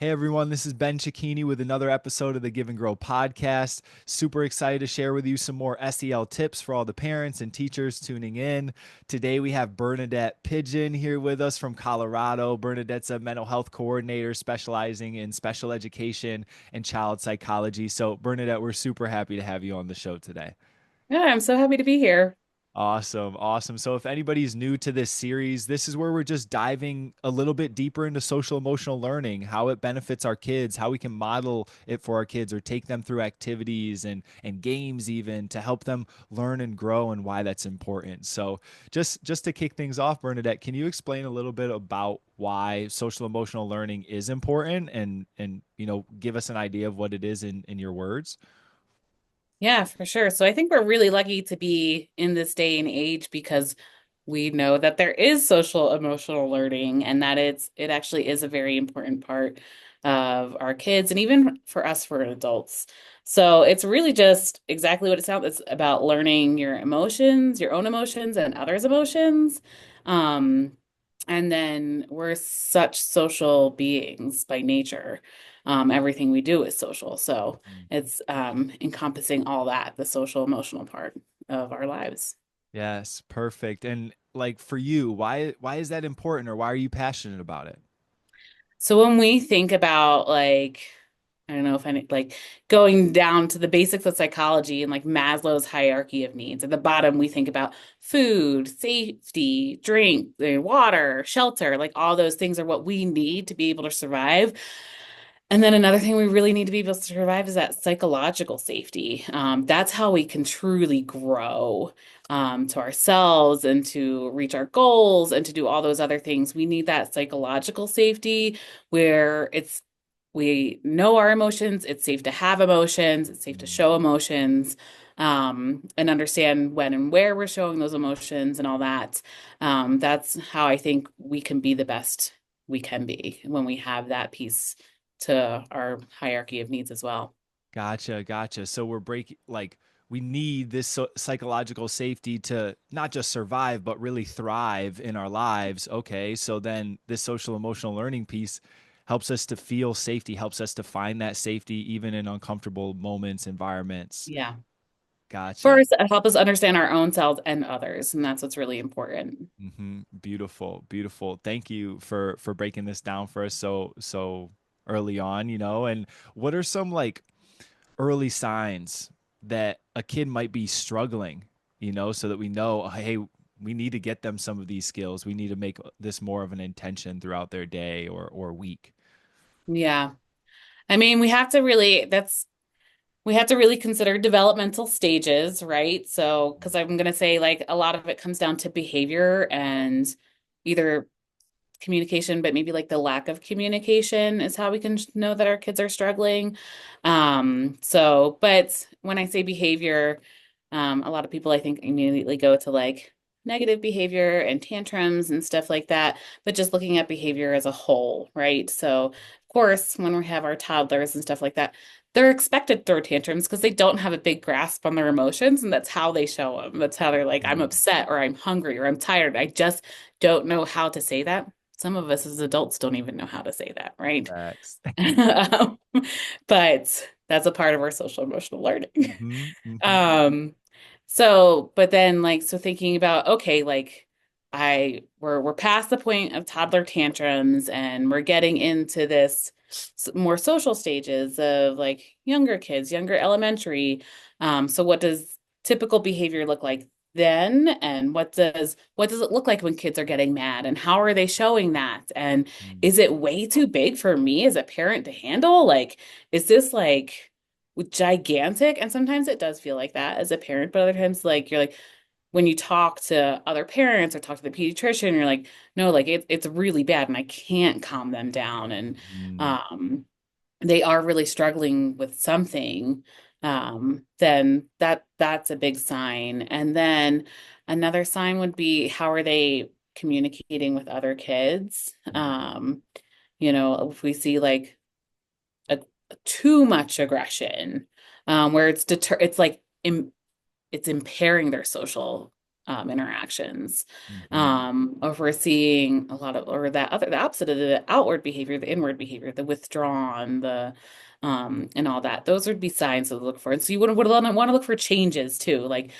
Hey everyone, this is Ben Cecchini with another episode of the Give and Grow podcast. Super excited to share with you some more SEL tips for all the parents and teachers tuning in. Today we have Bernadette Pigeon here with us from Colorado. Bernadette's a mental health coordinator specializing in special education and child psychology. So, Bernadette, we're super happy to have you on the show today. Yeah, I'm so happy to be here. Awesome. Awesome. So, if anybody's new to this series, this is where we're just diving a little bit deeper into social emotional learning, how it benefits our kids, how we can model it for our kids or take them through activities and games even to help them learn and grow and why that's important. So, just to kick things off, Bernadette, can you explain a little bit about why social emotional learning is important and give us an idea of what it is in your words? Yeah, for sure. So I think we're really lucky to be in this day and age because we know that there is social emotional learning and that it actually is a very important part of our kids and even for us for adults. So it's really just exactly what it sounds. It's about learning your emotions, your own emotions and others' emotions. Um, and then we're such social beings by nature. Everything we do is social. So it's encompassing all that, the social emotional part of our lives. Yes, perfect. And like for you, why is that important or why are you passionate about it? So when we think about I don't know if any like going down to the basics of psychology and like Maslow's hierarchy of needs. At the bottom, we think about food, safety, drink, water, shelter, like all those things are what we need to be able to survive. And then another thing we really need to be able to survive is that psychological safety. That's how we can truly grow to ourselves and to reach our goals and to do all those other things. We need that psychological safety where we know our emotions, it's safe to have emotions, it's safe to Mm. show emotions, and understand when and where we're showing those emotions and all that. That's how I think we can be the best we can be when we have that piece to our hierarchy of needs as well. Gotcha, gotcha. So we're breaking like we need this psychological safety to not just survive but really thrive in our lives. Okay, so then this social emotional learning piece helps us to feel safety, helps us to find that safety even in uncomfortable moments, environments. Yeah. Gotcha. First, help us understand our own selves and others, and that's what's really important. Beautiful, beautiful. Thank you for breaking this down for us so early on, And what are some like early signs that a kid might be struggling, so that we know, hey, we need to get them some of these skills. We need to make this more of an intention throughout their day or week. Yeah. I mean, we have to really consider developmental stages, right? So, because I'm going to say like a lot of it comes down to behavior and either communication, but maybe like the lack of communication is how we can know that our kids are struggling. But when I say behavior, a lot of people I think immediately go to like negative behavior and tantrums and stuff like that, but just looking at behavior as a whole, right? So, of course, when we have our toddlers and stuff like that, they're expected to throw tantrums because they don't have a big grasp on their emotions, and that's how they show them. That's how they're like, I'm Mm. upset or I'm hungry or I'm tired. I just don't know how to say that. Some of us as adults don't even know how to say that, right? Facts. Um, but that's a part of our social emotional learning. Um, but then so thinking about, okay, like we're past the point of toddler tantrums and we're getting into this more social stages of like younger kids, younger elementary. So what does typical behavior look like then? And what does it look like when kids are getting mad? And how are they showing that? And Mm. is it way too big for me as a parent to handle? Like, is this like gigantic? And sometimes it does feel like that as a parent, but other times like you're like when you talk to other parents or talk to the pediatrician, you're like, no, like it's really bad and I can't calm them down. And Mm. um they are really struggling with something, then that's a big sign. And then another sign would be how are they communicating with other kids? If we see like a, too much aggression, where it's like it's impairing their social. interactions. Hmm. Or if we're seeing a lot of, or the opposite of the outward behavior, the inward behavior, the withdrawn, and all that. Those would be signs to look for. And so you would want to look for changes too. Like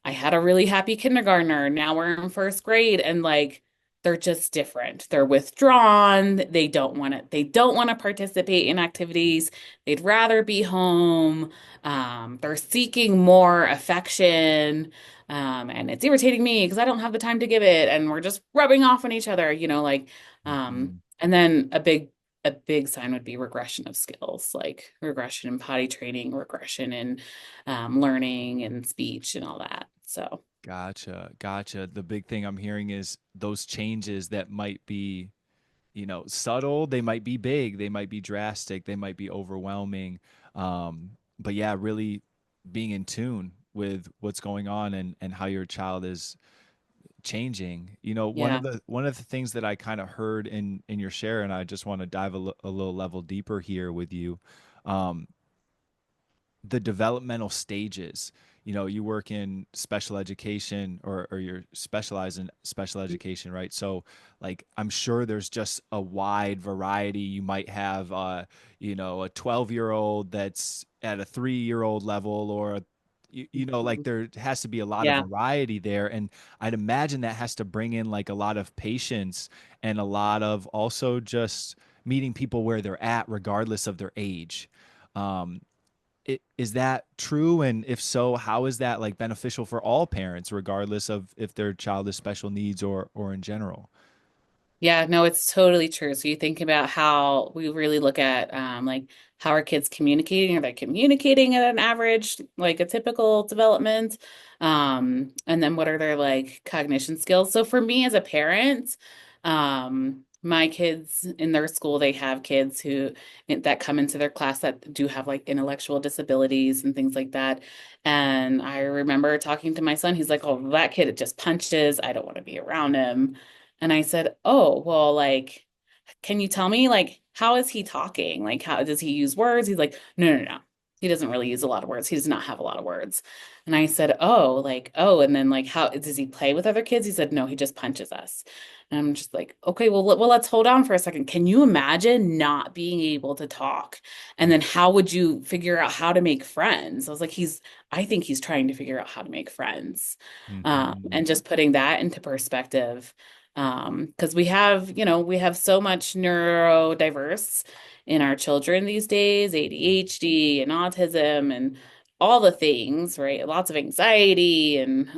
I had a really happy kindergartner. Now we're in first grade and like they're just different. They're withdrawn. They don't want to participate in activities. They'd rather be home. They're seeking more affection. And it's irritating me because I don't have the time to give it. And we're just rubbing off on each other, Hmm. and then a big sign would be regression of skills, like regression in potty training, regression in learning and speech and all that. So, Gotcha. Gotcha. The big thing I'm hearing is those changes that might be, subtle, they might be big, they might be drastic, they might be overwhelming. But yeah, really being in tune with what's going on and how your child is changing. yeah. One of the things that I kind of heard in your share, and I just want to dive a little level deeper here with you. Um, the developmental stages. You work in special education, or you're specialized in special education, right? So like I'm sure there's just a wide variety. You might have a 12-year-old that's at a 3-year-old level, or like there has to be a lot of Yeah. variety there. And I'd imagine that has to bring in like a lot of patience and a lot of also just meeting people where they're at regardless of their age. um, is that true? And if so, how is that like beneficial for all parents, regardless of if their child has special needs or in general? Yeah, no, it's totally true. So you think about how we really look at like how are kids communicating? Are they communicating at an average, like a typical development? And then what are their like cognition skills? So for me as a parent, my kids in their school, they have kids who that come into their class that do have like intellectual disabilities and things like that. And I remember talking to my son, he's like, "Oh, that kid, it just punches. I don't want to be around him." And I said, "Oh, well, like, can you tell me, like, how is he talking? Like, how does he use words?" He's like, "No, no, no. He doesn't really use a lot of words. He does not have a lot of words." And I said, "Oh, like, oh, and then like, how does he play with other kids?" He said, "No, he just punches us." And I'm just like, "Okay, well, let's hold on for a second. Can you imagine not being able to talk? And then how would you figure out how to make friends?" I was like, I think he's trying to figure out how to make friends. Hmm. And just putting that into perspective because we have so much neurodiverse in our children these days, ADHD and autism and all the things, right? Lots of anxiety and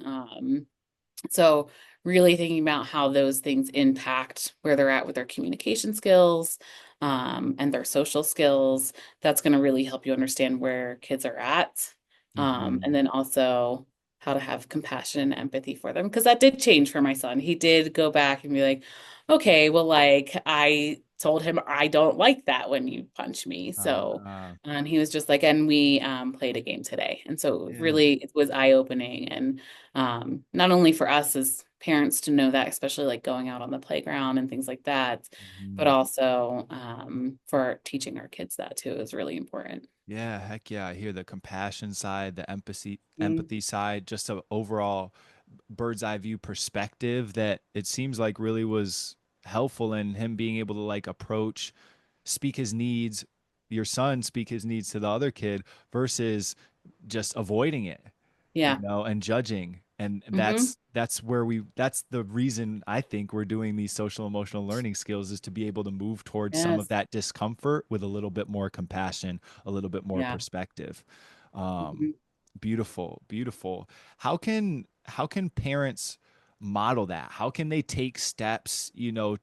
so really thinking about how those things impact where they're at with their communication skills, and their social skills, that's going to really help you understand where kids are at. And Hmm. then also how to have compassion and empathy for them. Because that did change for my son. He did go back and be like, okay, well, like I told him I don't like that when you punch me. So, Uh, and he was just like, and we played a game today. And so yeah. really it was eye-opening and not only for us as parents to know that, especially like going out on the playground and things like that, but Mhm. also for teaching our kids that too is really important. Yeah, heck yeah. I hear the compassion side, the Mm. empathy side, just a overall bird's eye view perspective that it seems like really was helpful in him being able to like approach, speak his needs, your son speak his needs to the other kid versus just avoiding it, Yeah. and judging. And Hmm. that's the reason I think we're doing these social emotional learning skills, is to be able to move towards some of Yes. that discomfort with a little bit more compassion, a little bit more Yeah. perspective. Um, Hmm. beautiful, beautiful. How can parents model that? How can they take steps,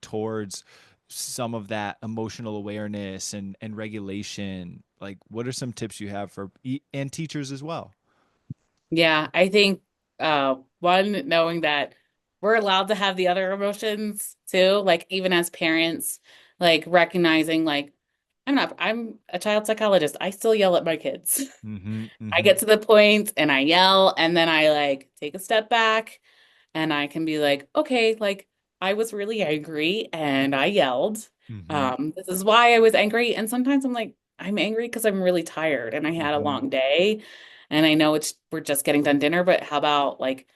towards some of that emotional awareness and regulation? Like, what are some tips you have for and teachers as well? Yeah. I think one, knowing that we're allowed to have the other emotions too, like even as parents, like recognizing like I'm a child psychologist. I still yell at my kids. Mhm, I get mhm, to the point and I yell and then I like take a step back and I can be like, okay, like I was really angry and I yelled. mhm, This is why I was angry. And sometimes I'm like, I'm angry because I'm really tired and I had a mhm, long day. And I know we're just getting done dinner, but how about like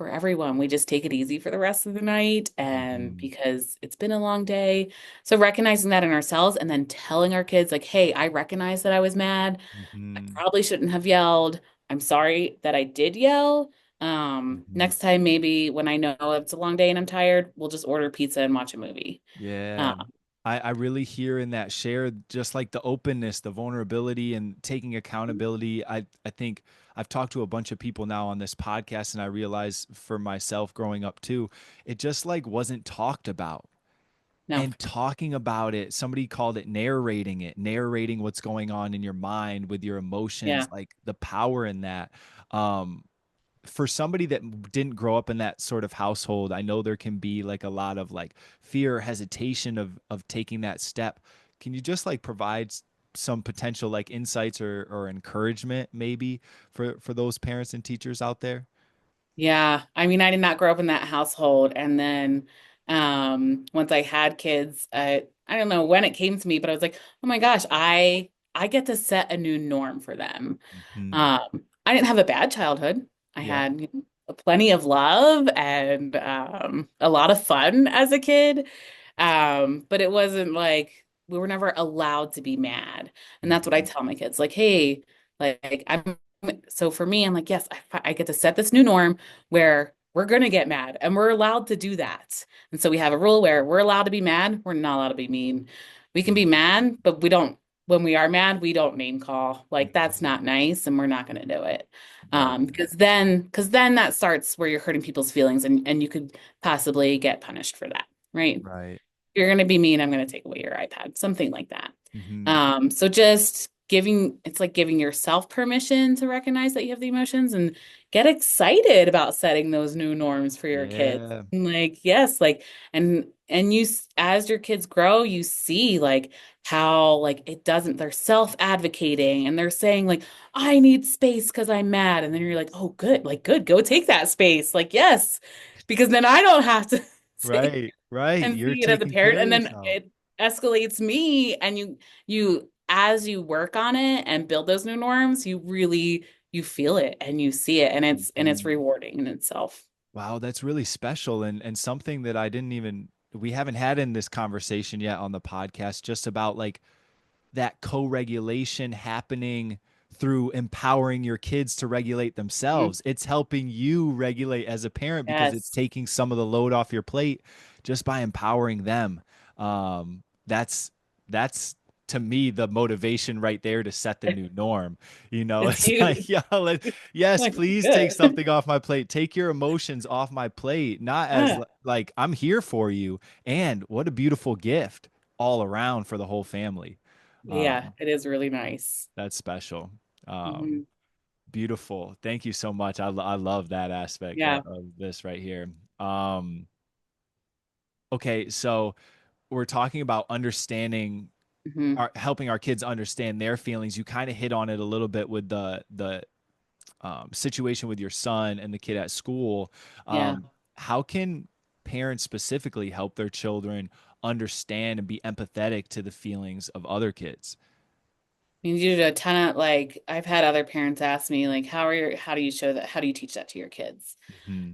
for everyone. We just take it easy for the rest of the night and Hmm. because it's been a long day. So recognizing that in ourselves and then telling our kids like, "Hey, I recognize that I was mad. I Hmm. probably shouldn't have yelled. I'm sorry that I did yell. Hmm. Next time maybe when I know it's a long day and I'm tired, we'll just order pizza and watch a movie." Yeah. Um, I really hear in that share just like the openness, the vulnerability, and taking accountability. I think I've talked to a bunch of people now on this podcast, and I realize for myself growing up too, it just like wasn't talked about. no. And talking about it, somebody called it, narrating what's going on in your mind with your emotions, Yeah. like the power in that. Um, for somebody that didn't grow up in that sort of household, I know there can be like a lot of like fear or hesitation of taking that step. Can you just like provide some potential like insights or encouragement maybe for those parents and teachers out there? Yeah, I mean, I did not grow up in that household, and then once I had kids, I don't know when it came to me, but I was like, oh my gosh, I get to set a new norm for them. Hmm. I didn't have a bad childhood. I Yeah. had plenty of love and a lot of fun as a kid. But it wasn't like we were never allowed to be mad. And that's what I Hmm. tell my kids, like, hey, like I'm so for me, I'm like, yes, I get to set this new norm where we're going to get mad and we're allowed to do that. And so we have a rule where we're allowed to be mad. We're not allowed to be mean. We can be mad, but we don't, when we are mad, we don't name call. Like that's Hmm. not nice and we're not going to do it. Right. Because then that starts where you're hurting people's feelings and you could possibly get punished for that, right? Right. You're going to be mean, I'm going to take away your iPad, something like that. Hmm. So just giving, it's like giving yourself permission to recognize that you have the emotions and get excited about setting those new norms for your kids. Yeah. And like, yes, like, and as your kids grow, you see like how like it doesn't, they're self-advocating and they're saying like, I need space because I'm mad. And then you're like, oh, good, like, good, go take that space. Like, yes, because then I don't have to say Right. Right. and You're see it as a taking parent care of and then yourself. it escalates me and you as you work on it and build those new norms you really you feel it and you see it and it's Hmm. rewarding in itself. Wow, that's really special and something that I didn't even we haven't had in this conversation yet on the podcast just about like that co-regulation happening through empowering your kids to regulate Mhm. themselves. It's helping you regulate as a parent because it's Yes. taking some of the load off your plate just by empowering them. That's to me the motivation right there to set the new norm. You know, It's it's like, huge. yeah, yes, Like please take good. something off my plate. Take your emotions off my plate, not as Yeah. like I'm here for you. And what a beautiful gift all around for the whole family. Yeah, Um, it is really nice. that's special. Hmm. Beautiful. Thank you so much. I love that aspect Yeah. of this right here. Um, okay, so we're talking about understanding Hmm. helping our kids understand their feelings. You kind of hit on it a little bit with the situation with your son and the kid at school. Yeah. How can parents specifically help their children understand and be empathetic to the feelings of other kids? I mean, you do a ton of like I've had other parents ask me like how do you show that how do you teach that to your kids? Hmm.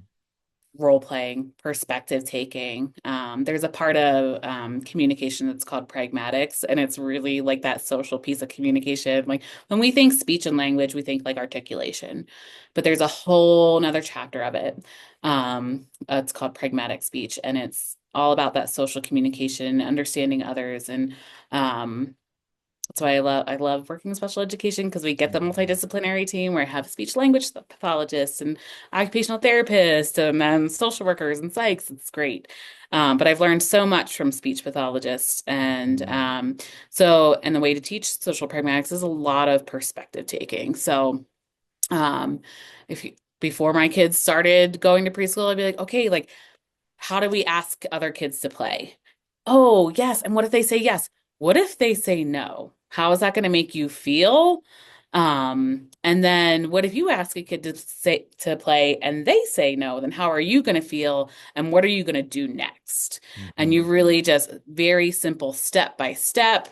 Role playing, perspective taking. There's a part of communication that's called pragmatics, and it's really like that social piece of communication. Like when we think speech and language, we think like articulation, but there's a whole nother chapter of it. It's called pragmatic speech, and it's all about that social communication, understanding others, and um, that's why I love working in special education because we get the Hmm. multidisciplinary team where I have speech language pathologists and occupational therapists and then social workers and psychs. It's great. But I've learned so much from speech pathologists. And Hmm. and the way to teach social pragmatics is a lot of perspective taking. So um, if you, before my kids started going to preschool, I'd be like, okay, like how do we ask other kids to play? Oh, yes. And what if they say yes? What if they say no? How is that going to make you feel? And then what if you ask a kid to say to play and they say no? Then how are you going to feel? And what are you going to do next? And you Hmm. really just very simple step by step.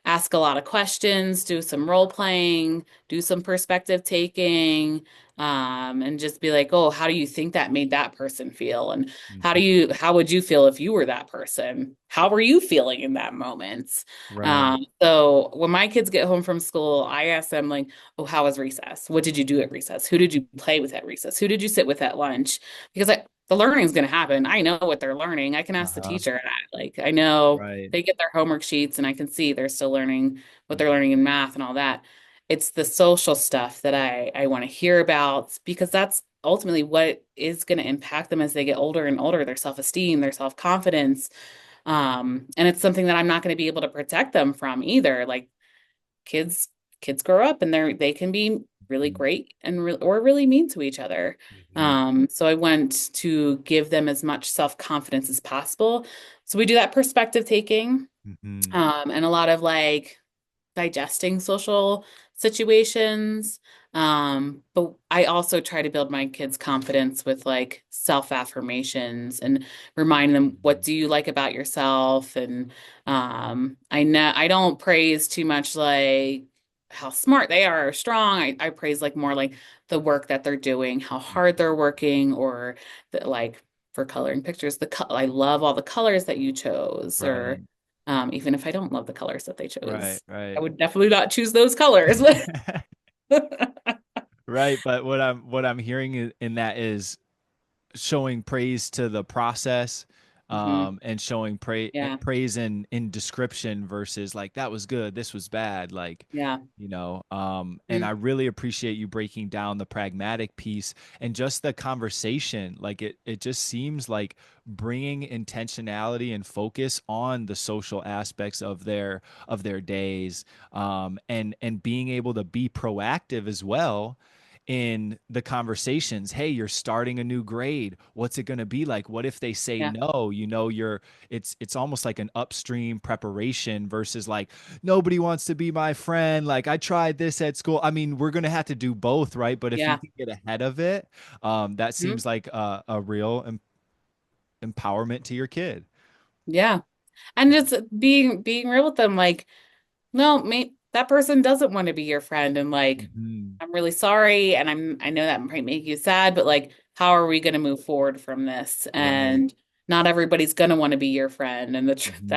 ask a lot of questions, do some role playing, do some perspective taking, and just be like, oh, how do you think that made that person feel? And Mhm. how would you feel if you were that person? How were you feeling in that moment? Right. So when my kids get home from school, I ask them like, oh, how was recess? What did you do at recess? Who did you play with at recess? Who did you sit with at lunch? Because the learning is going to happen. I know what they're learning. I can ask the Uh-huh. teacher that. Like, I know Right. they get their homework sheets and I can see they're still learning what they're Mhm. learning in math and all that. It's the social stuff that I want to hear about because that's ultimately what is going to impact them as they get older and older, their self-esteem, their self-confidence. And it's something that I'm not going to be able to protect them from either. Like kids kids grow up and they can be really Mhm. great and or really mean to each other. Mhm. So I want to give them as much self-confidence as possible. So we do that perspective taking, Mhm. and a lot of like digesting social situations. But I also try to build my kids' confidence with like self-affirmations and remind them, what Mhm. do you like about yourself? And I know I don't praise too much like how smart they are or strong. I praise like more like the work that they're doing, how hard they're working, or the, like for coloring pictures, I love all the colors that you chose, or Right. even if I don't love the colors that they Right. chose. I Right. would definitely not choose those colors. But Right. But what I'm hearing in that is showing praise to the process, Mhm. and showing Yeah. praise in description versus like that was good, this was bad, like, Yeah. and I Mhm. really appreciate you breaking down the pragmatic piece and just the conversation. Like it just seems like bringing intentionality and focus on the social aspects of their days, and being able to be proactive as well in the conversations. Hey, you're starting a new grade, what's it going to be like? What if they say Yeah. no? You're it's almost like an upstream preparation versus like nobody wants to be my friend, like I tried this at school. I mean, we're going to have to do both, right? But if you Yeah. can get ahead of it, that Mhm. seems like a real empowerment to your kid. Yeah. And just being real with them, like, no, that person doesn't want to be your friend, and like, Mhm. I'm really sorry, and I know that might make you sad, but like, how are we going to move forward from this? Right. And not everybody's going to want to be your friend, and Mhm.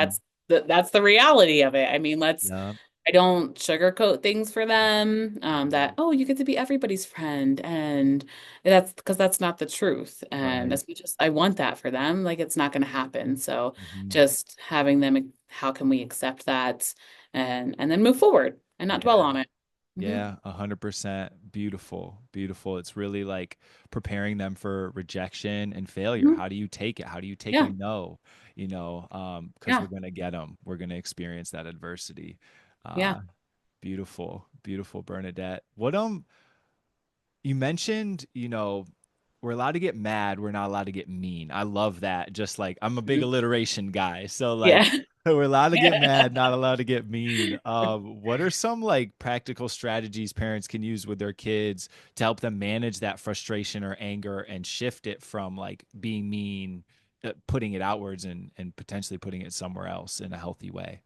that's the reality of it. I mean, Yeah. I don't sugarcoat things for them. That, Mhm. oh, you get to be everybody's friend, and that's because that's not the truth. And Right. as much as I want that for them, like it's not going to happen. So Mhm. just having them, how can we accept that, and then move forward and not dwell Yeah. on it. Hmm. Yeah, 100%. Beautiful. Beautiful. It's really like preparing them for rejection and failure. Hmm. How do you take it? How do you take a Yeah, no? Because we're yeah, going to get them. We're going to experience that adversity. yeah. Uh, Beautiful. Beautiful, Bernadette. You mentioned, we're allowed to get mad, we're not allowed to get mean. I love that. Just like I'm a big Mhm. alliteration guy. So like Yeah. we're allowed to get mad, not allowed to get mean. What are some like practical strategies parents can use with their kids to help them manage that frustration or anger and shift it from like being mean, putting it outwards and potentially putting it somewhere else in a healthy way?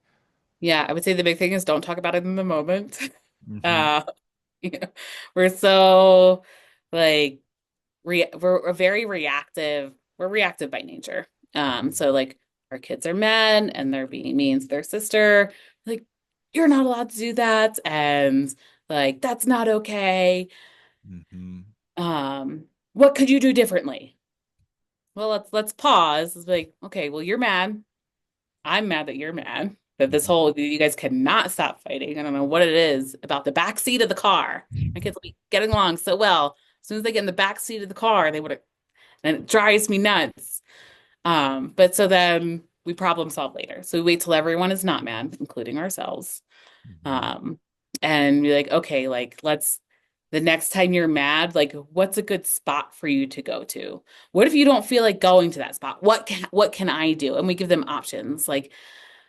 Yeah, I would say the big thing is don't talk about it in the moment. Hmm. Uh, you know, we're so like we're very reactive. We're reactive by nature. So like our kids are mad and they're being mean to their sister. Like, you're not allowed to do that, and like that's not okay. Hmm. What could you do differently? Well, let's pause. It's like, okay, well, you're mad. I'm mad that you're mad. That this Hmm. whole you guys cannot stop fighting. I don't know what it is about the back seat of the car. My kids will be getting along so well. As soon as they get in the back seat of the car, they would, and it drives me nuts. But so then we problem solve later. So we wait till everyone is not mad, including ourselves. Hmm. Um, and be like, okay, like the next time you're mad, like what's a good spot for you to go to? What if you don't feel like going to that spot? What can I do? And we give them options. Like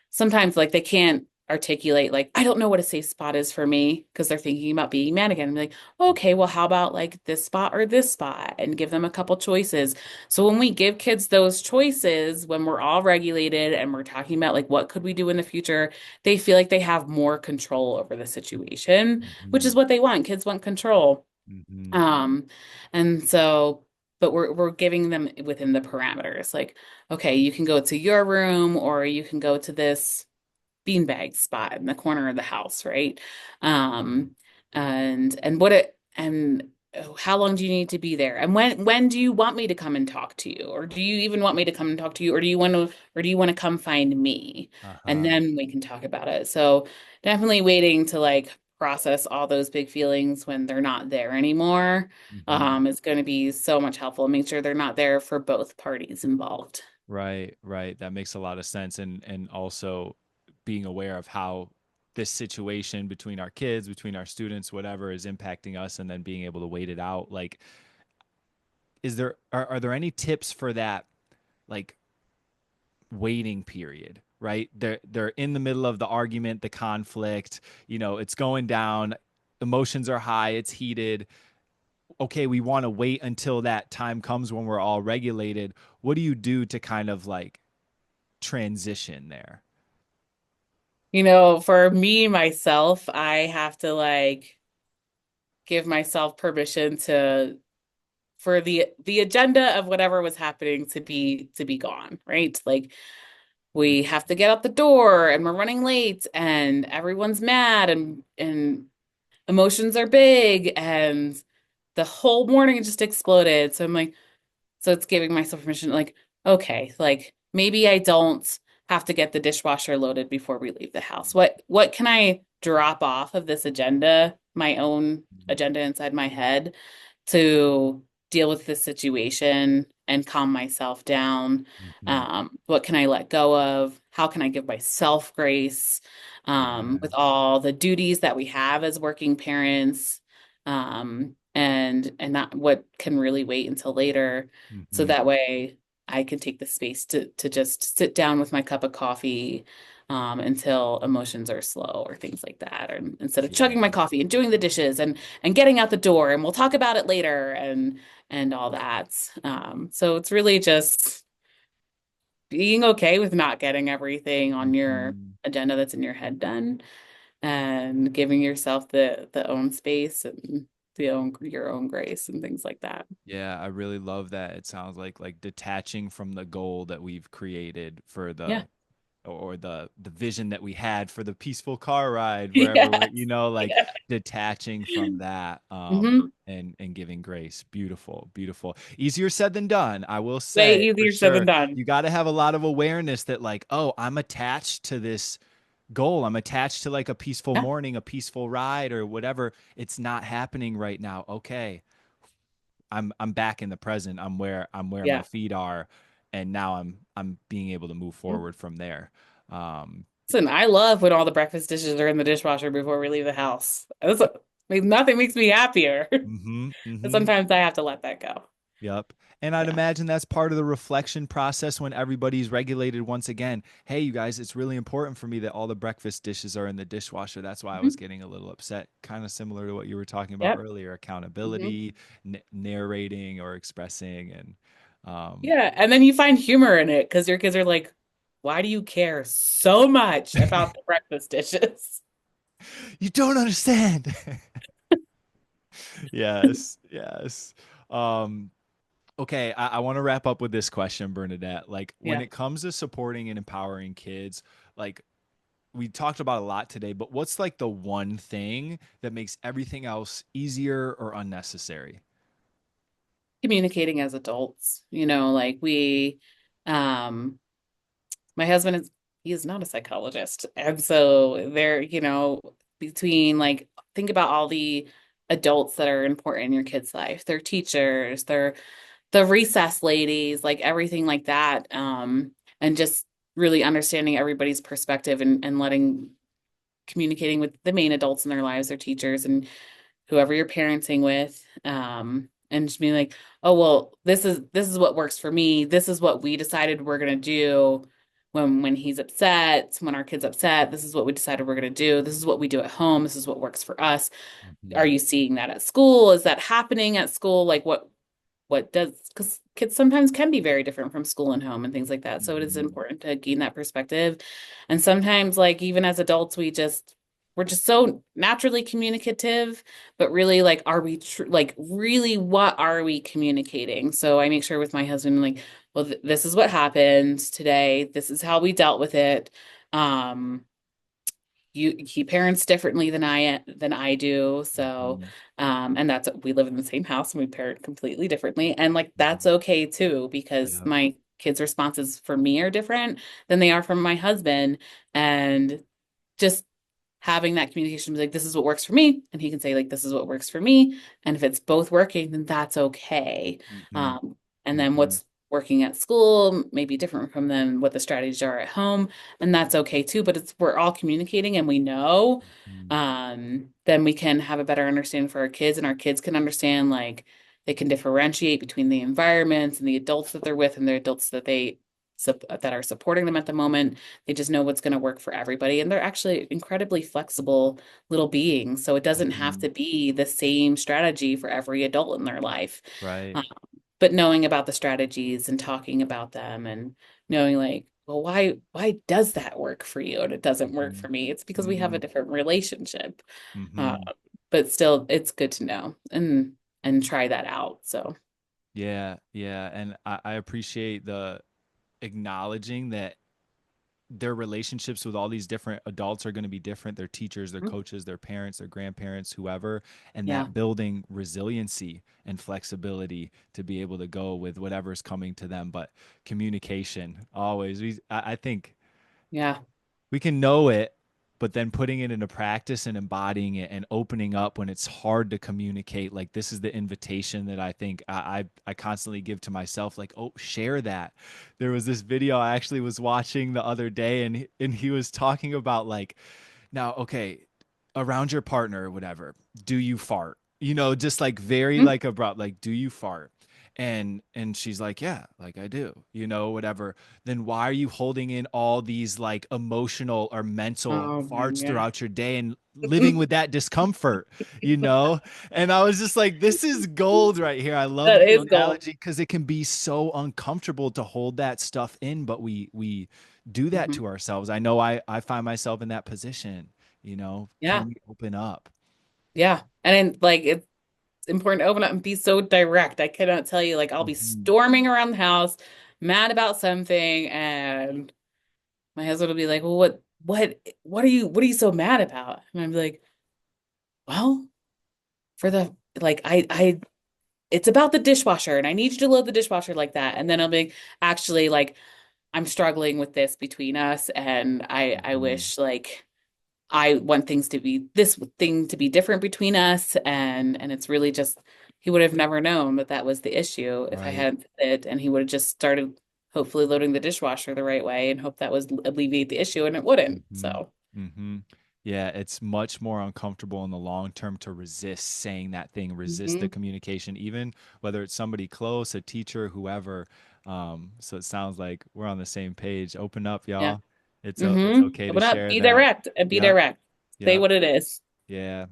sometimes like they can't articulate like, I don't know what a safe spot is for me because they're thinking about being mad again. I'm like, okay, well, how about like this spot or this spot and give them a couple choices. So when we give kids those choices, when we're all regulated and we're talking about like what could we do in the future, they feel like they have more control over the situation, which is Mhm. what they want. Kids want control. Mhm. Um, and so, but we're giving them within the parameters. Like, okay, you can go to your room or you can go to this beanbag spot in the corner of the house, right? Um, and what it and how long do you need to be there? And when do you want me to come and talk to you? Or do you even want me to come and talk to you? Or do you want to come find me? And Uh-huh. then we can talk about it. So definitely waiting to like process all those big feelings when they're not there anymore, Mhm. is going to be so much helpful. Make sure they're not there for both parties involved. Right, right. That makes a lot of sense. And also being aware of how this situation between our kids, between our students, whatever is impacting us and then being able to wait it out. Like, are there any tips for that like waiting period? Right? They're in the middle of the argument, the conflict, it's going down, emotions are high, it's heated. Okay, we want to wait until that time comes when we're all regulated. What do you do to kind of like transition there? For me, myself, I have to like give myself permission to for the agenda of whatever was happening to be gone, right? Like we have to get out the door and we're running late and everyone's mad and emotions are big and the whole morning just exploded. So I'm like, so it's giving myself permission, like, okay, like maybe I don't have to get the dishwasher loaded before we leave the house. What can I drop off of this agenda, my own agenda inside my head, to deal with this situation and calm myself down? Mm-hmm. What can I let go of? How can I give myself grace, Yeah. with all the duties that we have as working parents, and not what can really wait until later, so Mm-hmm. that way I can take the space to just sit down with my cup of coffee, until emotions are slow or things like that, or instead of chugging my Yeah. coffee and doing the dishes and getting out the door and we'll talk about it later and all that. So it's really just being okay with not getting everything on your Mm-hmm. agenda that's in your head done, and giving yourself the own space and your own grace and things like that. Yeah, I really love that. It sounds like detaching from the goal that we've created for Yeah. or the vision that we had for the peaceful car ride wherever we're, Yes. like Yeah. detaching from that Hmm. and giving grace. Beautiful, beautiful. Easier said than done, I will Way say for easier said than sure. done. You got to have a lot of awareness that like, oh, I'm attached to this goal. I'm attached to like a peaceful Yeah. morning, a peaceful ride or whatever. It's not happening right now. Okay. I'm back in the present. I'm where my Yeah. feet are, and now I'm being able to move Mhm. forward from there. Um, Listen, I love when all the breakfast dishes are in the dishwasher before we leave the house. Nothing makes me happier. mhm, But mhm. sometimes I have to let that go. Yep. And I'd Yeah. imagine that's part of the reflection process when everybody's regulated once again. Hey, you guys, it's really important for me that all the breakfast dishes are in the dishwasher. That's why I was Mhm. getting a little upset, kind of similar to what you were talking about Yep. earlier, Hmm. accountability, narrating or expressing and um Yeah. And then you find humor in it because your kids are like, why do you care so much about the breakfast dishes? you don't understand. Yes, yes. Um, okay, I want to wrap up with this question, Bernadette. Like, when Yeah. it comes to supporting and empowering kids, like we talked about a lot today, but what's like the one thing that makes everything else easier or unnecessary? Communicating as adults, like um, my husband he is not a psychologist. And so there, between like, think about all the adults that are important in your kid's life. They're teachers, they're the recess ladies, like everything like that. And just really understanding everybody's perspective and communicating with the main adults in their lives, their teachers and whoever you're parenting with. And just being like, oh well, this is what works for me. This is what we decided we're gonna do. when he's upset, when our kid's upset, this is what we decided we're going to do. This is what we do at home. This is what works for us. Are Mhm. you seeing that at school? Is that happening at school? Like what does, because kids sometimes can be very different from school and home and things like that. So it is Mhm. important to gain that perspective. And sometimes, like, even as adults, we're just so naturally communicative, but really, like, are we like, really, what are we communicating? So I make sure with my husband, like, well, this is what happened today. This is how we dealt with it. Um, he parents differently than I do. So, Mhm. and that's, we live in the same house and we parent completely differently. And like that's Mhm. okay too, because Yeah. my kids' responses for me are different than they are from my husband. And just having that communication, be like, this is what works for me, and he can say, like, this is what works for me, and if it's both working, then that's okay. Mhm. um, and then Mhm. what's working at school may be different from then what the strategies are at home, and that's okay too, but it's, we're all communicating and we know, Mhm. then we can have a better understanding for our kids, and our kids can understand, like, they can differentiate between the environments and the adults that they're with and the adults that that are supporting them at the moment. They just know what's going to work for everybody. And they're actually incredibly flexible little beings. So it doesn't have Mhm. to be the same strategy for every adult in their life. Right. Um, but knowing about the strategies and talking about them and knowing, like, well, why does that work for you and it doesn't work Mhm. for me? It's because we have a Mhm. different relationship. Uh, Mhm. but still, it's good to know and try that out. So, Yeah, yeah, and I appreciate the acknowledging that their relationships with all these different adults are going to be different. Their teachers, their mhm. coaches, their parents, their grandparents, whoever, and Yeah, that building resiliency and flexibility to be able to go with whatever's coming to them. But communication, always. I think yeah. we can know it, but then putting it into practice and embodying it and opening up when it's hard to communicate, like this is the invitation that I think I constantly give to myself, like, oh, share that. There was this video I actually was watching the other day, and he was talking about, like, now, okay, around your partner or whatever, do you fart? You know, just like very Mhm. like abrupt, like, do you fart? And she's like, yeah, like I do, you know, whatever. Then why are you holding in all these like emotional or mental Oh, farts yeah. throughout your day and living with that discomfort, you know? And I was just like, this is gold right here. I love That the is gold. analogy because it can be so uncomfortable to hold that stuff in, but we do that Mhm. to ourselves. I know I find myself in that position, you know. Yeah. Can we open up? Yeah. And then, like, it's important to open up and be so direct. I cannot tell you, like, I'll be Mhm. storming around the house, mad about something, and my husband will be like, well, what are you so mad about? And I'm like, well, for the, like, it's about the dishwasher and I need you to load the dishwasher like that. And then I'll be actually, like, I'm struggling with this between us, and I Mhm. wish, like, I want things to be, this thing to be different between us, and it's really just, he would have never known that that was the issue if I Right. hadn't said it, and he would have just started hopefully loading the dishwasher the right way and hope that was alleviate the issue, and it wouldn't. Mhm. So, Mhm. Yeah, it's much more uncomfortable in the long term to resist saying that thing, resist the mhm. communication, even whether it's somebody close, a teacher, whoever. So it sounds like we're on the same page. Open up, Yeah. y'all. It's Mm-hmm. okay to Open up, share be that. direct, and be Yep. direct. Say Yep. what it is. Yeah.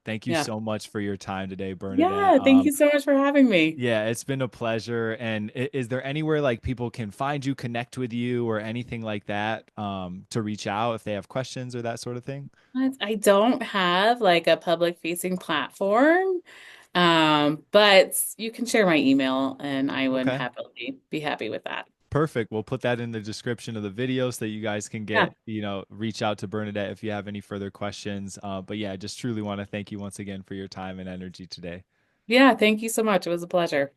Thank you Yeah. so much for your time today, Bernadette. Yeah. Thank you so much for having me. Yeah, it's been a pleasure. And is there anywhere like people can find you, connect with you, or anything like that, to reach out if they have questions or that sort of thing? I don't have, like, a public facing platform. But you can share my email and I would Okay. happily be happy with that. Perfect. We'll put that in the description of the video so that you guys can Yeah. get, reach out to Bernadette if you have any further questions. But yeah, just truly want to thank you once again for your time and energy today. Yeah, thank you so much. It was a pleasure.